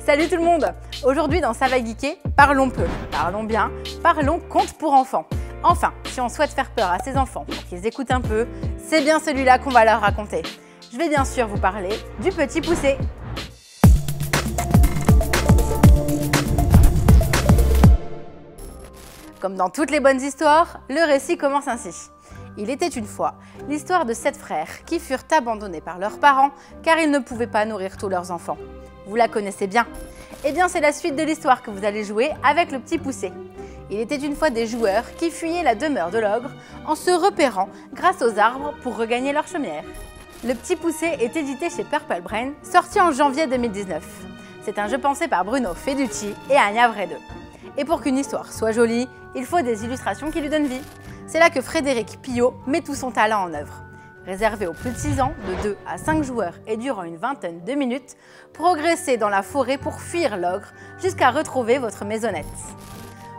Salut tout le monde! Aujourd'hui dans Ça va geeker, parlons peu, parlons bien, parlons contes pour enfants. Enfin, si on souhaite faire peur à ses enfants pour qu'ils écoutent un peu, c'est bien celui-là qu'on va leur raconter. Je vais bien sûr vous parler du Petit Poucet. Comme dans toutes les bonnes histoires, le récit commence ainsi. Il était une fois l'histoire de 7 frères qui furent abandonnés par leurs parents car ils ne pouvaient pas nourrir tous leurs enfants. Vous la connaissez bien? Eh bien, c'est la suite de l'histoire que vous allez jouer avec le Petit Poucet. Il était une fois des joueurs qui fuyaient la demeure de l'ogre en se repérant grâce aux arbres pour regagner leur chaumière. Le Petit Poucet est édité chez Purple Brain, sorti en janvier 2019. C'est un jeu pensé par Bruno Feducci et Anya Vrede. Et pour qu'une histoire soit jolie, il faut des illustrations qui lui donnent vie. C'est là que Frédéric Pillot met tout son talent en œuvre. Réservé aux plus de 6 ans, de 2 à 5 joueurs et durant une vingtaine de minutes, progressez dans la forêt pour fuir l'ogre jusqu'à retrouver votre maisonnette.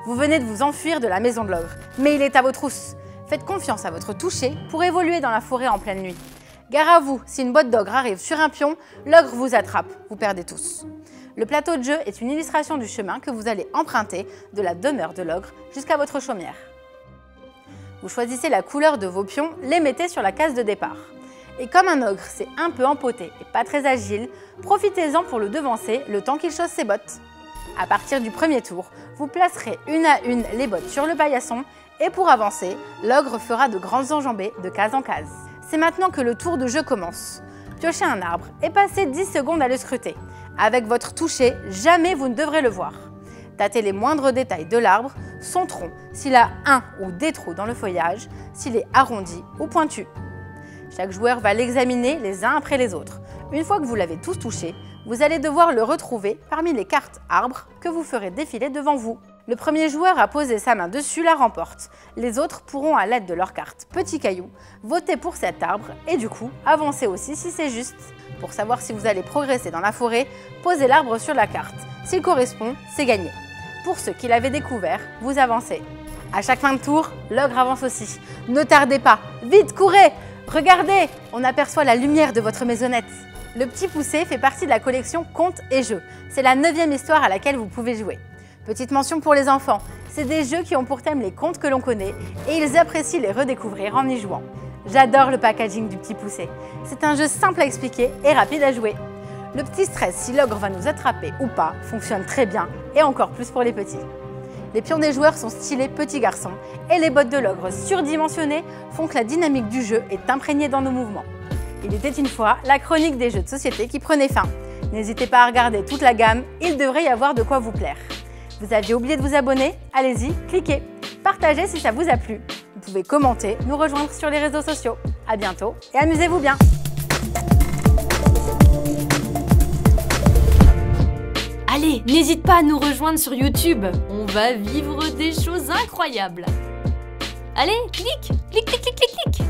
Vous venez de vous enfuir de la maison de l'ogre, mais il est à vos trousses. Faites confiance à votre toucher pour évoluer dans la forêt en pleine nuit. Gare à vous, si une botte d'ogre arrive sur un pion, l'ogre vous attrape, vous perdez tous. Le plateau de jeu est une illustration du chemin que vous allez emprunter de la demeure de l'ogre jusqu'à votre chaumière. Vous choisissez la couleur de vos pions, les mettez sur la case de départ. Et comme un ogre c'est un peu empoté et pas très agile, profitez-en pour le devancer le temps qu'il chausse ses bottes. À partir du premier tour, vous placerez une à une les bottes sur le paillasson et pour avancer, l'ogre fera de grandes enjambées de case en case. C'est maintenant que le tour de jeu commence. Piochez un arbre et passez 10 secondes à le scruter. Avec votre toucher, jamais vous ne devrez le voir. Tâtez les moindres détails de l'arbre, son tronc, s'il a un ou des trous dans le feuillage, s'il est arrondi ou pointu. Chaque joueur va l'examiner les uns après les autres. Une fois que vous l'avez tous touché, vous allez devoir le retrouver parmi les cartes arbres que vous ferez défiler devant vous. Le premier joueur à poser sa main dessus la remporte. Les autres pourront, à l'aide de leur carte Petit Caillou, voter pour cet arbre et du coup avancer aussi si c'est juste. Pour savoir si vous allez progresser dans la forêt, posez l'arbre sur la carte. S'il correspond, c'est gagné. Pour ceux qui l'avaient découvert, vous avancez. À chaque fin de tour, l'ogre avance aussi. Ne tardez pas, vite, courez! Regardez, on aperçoit la lumière de votre maisonnette. Le Petit Poucet fait partie de la collection Contes et Jeux. C'est la 9e histoire à laquelle vous pouvez jouer. Petite mention pour les enfants, c'est des jeux qui ont pour thème les contes que l'on connaît et ils apprécient les redécouvrir en y jouant. J'adore le packaging du Petit Poucet. C'est un jeu simple à expliquer et rapide à jouer. Le petit stress si l'ogre va nous attraper ou pas fonctionne très bien et encore plus pour les petits. Les pions des joueurs sont stylés petits garçons et les bottes de l'ogre surdimensionnées font que la dynamique du jeu est imprégnée dans nos mouvements. Il était une fois la chronique des jeux de société qui prenait fin. N'hésitez pas à regarder toute la gamme, il devrait y avoir de quoi vous plaire. Vous aviez oublié de vous abonner? Allez-y, cliquez. Partagez si ça vous a plu. Vous pouvez commenter, nous rejoindre sur les réseaux sociaux. À bientôt et amusez-vous bien! Allez, n'hésite pas à nous rejoindre sur YouTube. On va vivre des choses incroyables. Allez, clique, clique, clique, clique, clique, clique.